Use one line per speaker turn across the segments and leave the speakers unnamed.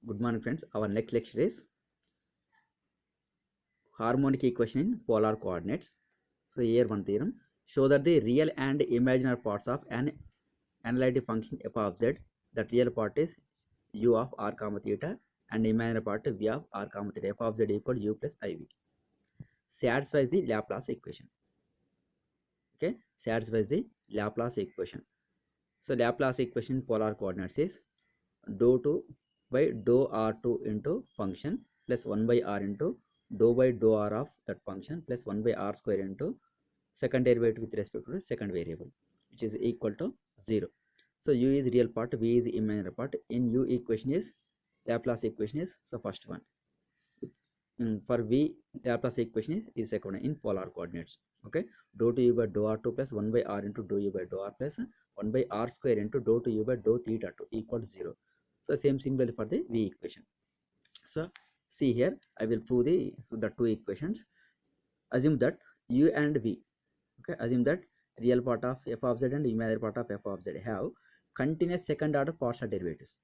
Good morning, friends. Our next lecture is harmonic equation in polar coordinates. So here one theorem. Show that the real and imaginary parts of an analytic function f of z, that real part is u of r comma theta and imaginary part v of r comma theta, f of z equal u plus iv. Satisfies the Laplace equation. Okay, satisfies the Laplace equation. So Laplace equation in polar coordinates is dou 2 by dou r2 into function plus 1 by r into dou by dou r of that function plus 1 by r square into second derivative with respect to the second variable, which is equal to 0. So u is real part, v is imaginary part. In u equation is Laplace equation is so first one. For v Laplace equation is second one in polar coordinates. Okay, dou to u by dou r2 plus 1 by r into dou u by dou r plus 1 by r square into dou to u by dou theta 2 equal to 0. So same similarly for the v equation. So see here, I will prove the two equations. Assume that u and v, okay, assume that real part of f of z and imaginary part of f of z have continuous second order partial derivatives.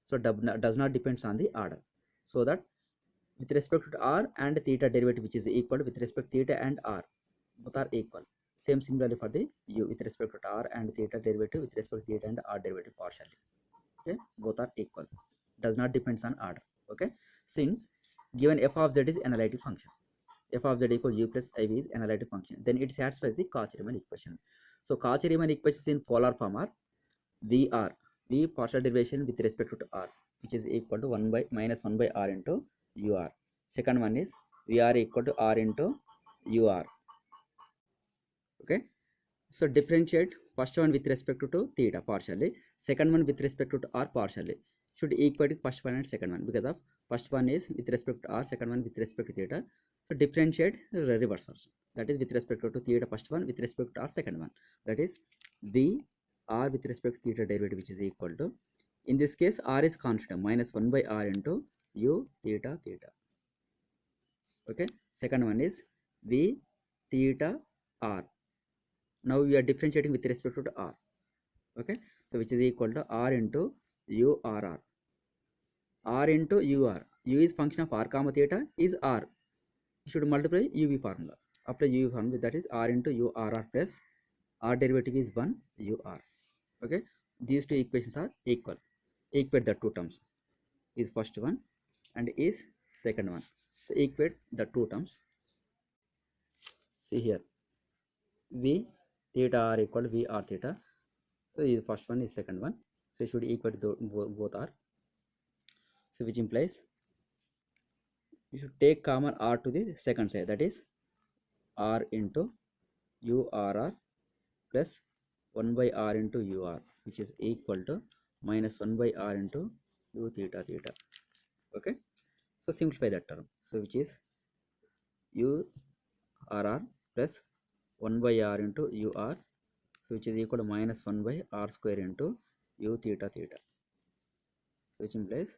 So does not depends on the order. So that with respect to r and theta derivative which is equal with respect to theta and r, both are equal. Same similarly for the u with respect to r and theta derivative with respect to theta and r derivative partially. Okay, both are equal, does not depends on order. Okay, since given f of z is analytic function, f of z equal u plus iv is analytic function, then it satisfies the Cauchy-Riemann equation. So Cauchy-Riemann equations in polar form are v partial derivation with respect to r, which is equal to 1 by minus 1 by r into ur. Second one is vr equal to r into ur. Okay, so differentiate first one with respect to theta partially, second one with respect to r partially. Should equal to first one and second one, because of first one is with respect to r, second one with respect to theta. So differentiate is reverse also, that is with respect to theta first one, with respect to r second one, that is v r with respect to theta derivative, which is equal to, in this case r is constant, minus 1 by r into u theta theta. Okay, second one is v theta r. Now we are differentiating with respect to r. Okay, so which is equal to r into u r r. R into u r. U is function of r comma theta is r. You should multiply uv formula. Apply uv formula, that is r into u r r plus r derivative is 1 u r. Okay, these two equations are equal. Equate the two terms, is first one and is second one. So equate the two terms. See here, v theta r equal to v r theta. So the first one is second one. So you should equate both r. So which implies you should take common r to the second side, that is r into u r r plus 1 by r into u r, which is equal to minus 1 by r into u theta theta. Okay, so simplify that term. So which is u r r plus 1 by r into u r, so which is equal to minus 1 by r square into u theta theta, which implies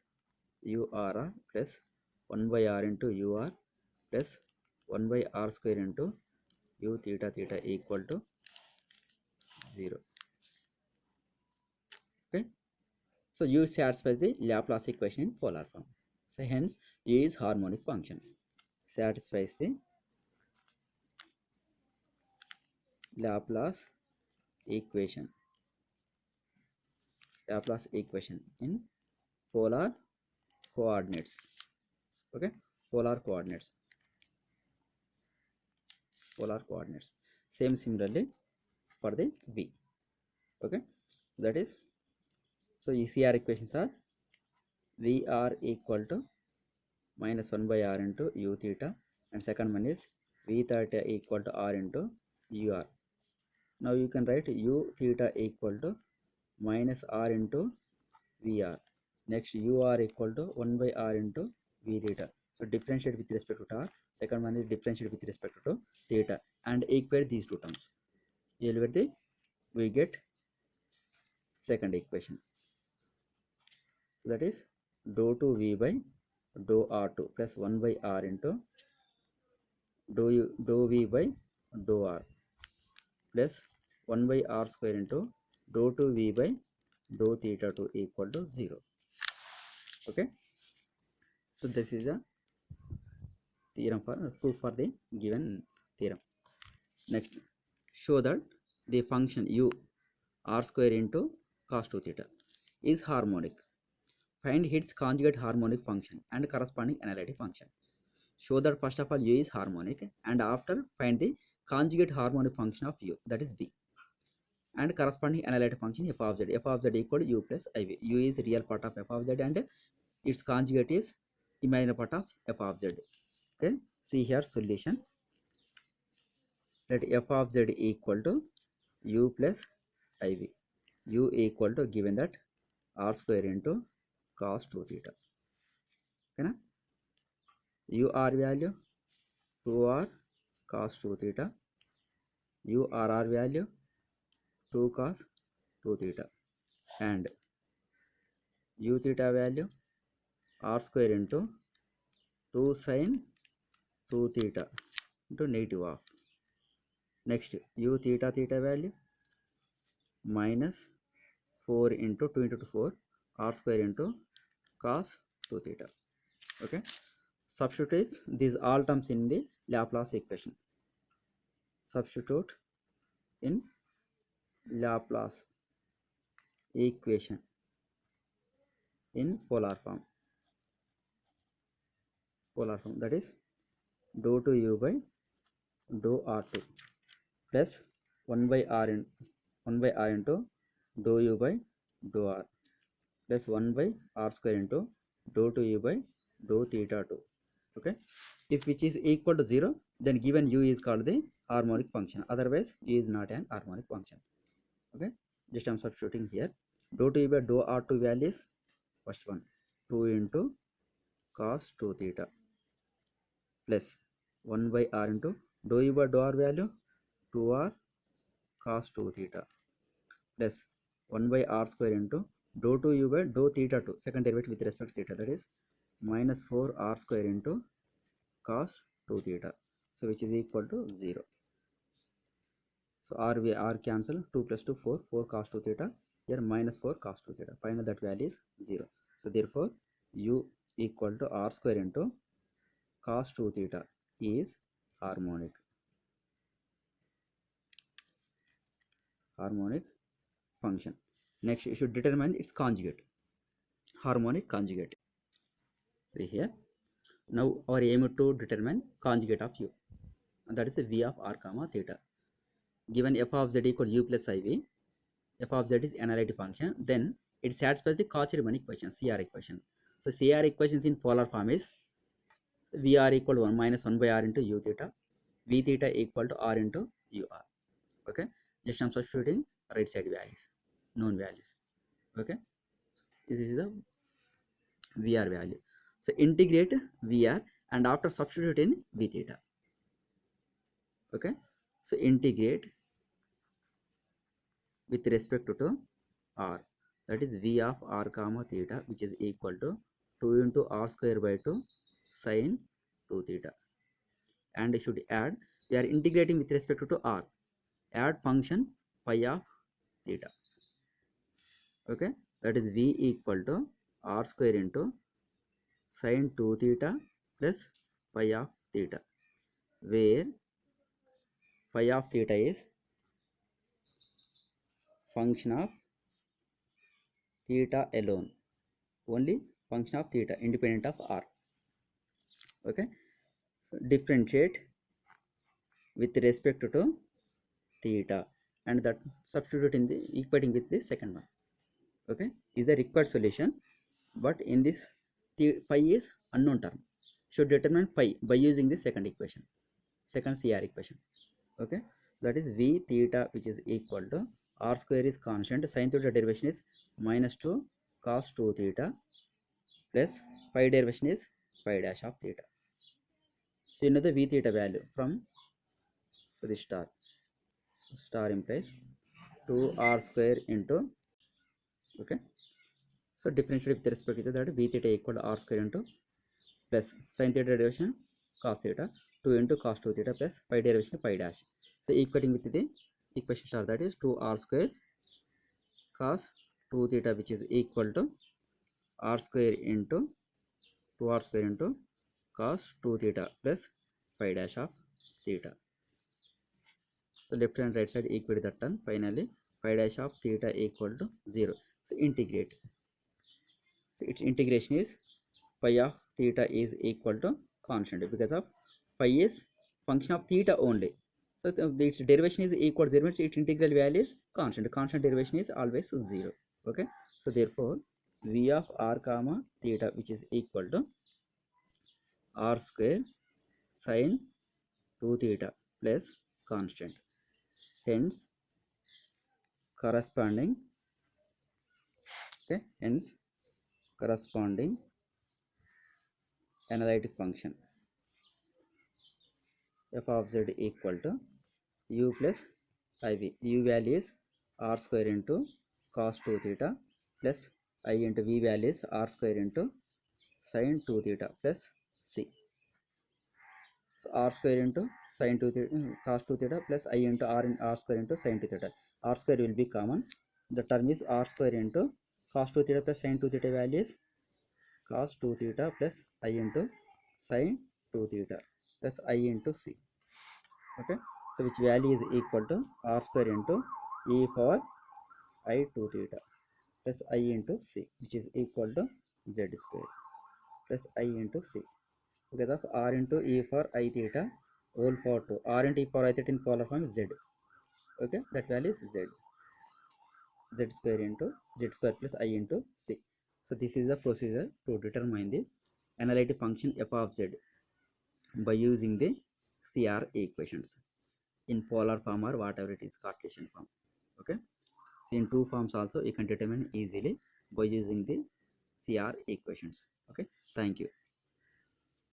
u r r plus 1 by r into u r plus 1 by r square into u theta theta equal to 0. Okay, so u satisfies the Laplace equation in polar form. So hence u is harmonic function, satisfies the Laplace equation in polar coordinates. Okay, polar coordinates. Same similarly for the v. Okay, that is, so ECR equations are vr equal to minus 1 by r into u theta, and second one is v theta equal to r into ur. Now you can write u theta equal to minus r into vr. Next ur equal to 1 by r into v theta. So differentiate with respect to r. Second one is differentiate with respect to theta and equate these two terms. We get second equation. So that is dou 2 v by dou r2 plus 1 by r into dou v by dou r plus 1 by r square into dou 2 v by dou theta 2 equal to 0. Okay, so this is a theorem for proof for the given theorem. Next, show that the function u r square into cos 2 theta is harmonic. Find its conjugate harmonic function and corresponding analytic function. Show that first of all u is harmonic, and after find the conjugate harmonic function of u, that is b, and corresponding analytic function f of z. F of z equal to u plus iv. U is real part of f of z and its conjugate is imaginary part of f of z. Okay, see here solution. Let f of z equal to u plus iv. U equal to, given that, r square into cos 2 theta. Okay, u r value 2r cos 2 theta, u r r value 2 cos 2 theta, and u theta value r square into 2 sin 2 theta into negative of. Next, u theta theta value minus 4 into 2 into 4 r square into cos 2 theta. Okay, substitute these all terms in the Laplace equation. Substitute in Laplace equation in polar form. That is dou to u by dou r2 plus 1 by r into dou u by dou r plus 1 by r square into dou to u by dou theta 2. Okay, if which is equal to 0, then given u is called the harmonic function, otherwise u is not an harmonic function. Okay, just I am substituting here. Dou to u by dou r2 value is first one 2 into cos 2 theta plus 1 by r into dou u by dou r value 2r cos 2 theta plus 1 by r square into dou to u by dou theta 2, second derivative with respect to theta, that is minus 4 r square into cos 2 theta, so which is equal to 0. So r cancel, 2 plus 2 4, 4 cos 2 theta, here minus 4 cos 2 theta, final that value is 0. So therefore u equal to r square into cos 2 theta is harmonic function. Next, you should determine its conjugate, harmonic conjugate. See here, now our aim is to determine conjugate of u, and that is the v of r comma theta. Given f of z equal u plus iv, f of z is analytic function, then it satisfies the Cauchy-Riemann equation, CR equation. So CR equations in polar form is Vr equal to 1 minus 1 by r into u theta, v theta equal to r into ur. Okay, just I'm substituting right side values, known values. Okay, this is the Vr value. So integrate Vr and after substitute in v theta. Okay, so integrate with respect to r, that is v of r comma theta, which is equal to 2 into r square by 2 sin 2 theta, and I should add, we are integrating with respect to r, add function phi of theta. Okay, that is v equal to r square into sin 2 theta plus phi of theta, where phi of theta is function of theta alone, only function of theta independent of r. Okay, so differentiate with respect to theta and that substitute in the equating with the second one. Okay, is the required solution, but in this phi is unknown term, should determine phi by using the second equation, second CR equation. Okay, that is v theta, which is equal to r square is constant, sin theta derivation is minus 2 cos 2 theta plus phi derivation is phi dash of theta. So you know the v theta value from the star. So star implies 2r square into, okay, so differentiate with respect to that, v theta equal to r square into plus sin theta derivation cos theta 2 into cos 2 theta plus phi derivation phi dash. So equating with the equation star, that is 2r square cos 2 theta which is equal to r square into 2r square into cos 2 theta plus phi dash of theta. So left and right side equate that term. Finally phi dash of theta equal to 0. So integrate. So its integration is phi of theta is equal to constant because of phi is function of theta only. So its derivation is equal to 0 means its integral value is constant. Constant derivation is always 0. Okay. So therefore v of r comma theta which is equal to r square sin 2 theta plus constant. Hence corresponding hence corresponding analytic function f of z equal to u plus iv. U value is r square into cos 2 theta plus I into v value is r square into sin 2 theta plus c. So r square into sin 2 theta cos 2 theta plus I into r square into sin 2 theta. R square will be common. The term is r square into cos 2 theta plus sin 2 theta value is cos 2 theta plus I into sin 2 theta plus I into c. Okay. So which value is equal to r square into e power I 2 theta plus I into c which is equal to z square plus I into c because of r into e for I theta whole power 2. R into e power I theta in polar form is z. Okay, that value is z square into z square plus I into c. So this is the procedure to determine the analytic function f of z by using the CR equations in polar form or whatever it is Cartesian form. Okay, in two forms also you can determine easily by using the CR equations. Okay, thank you.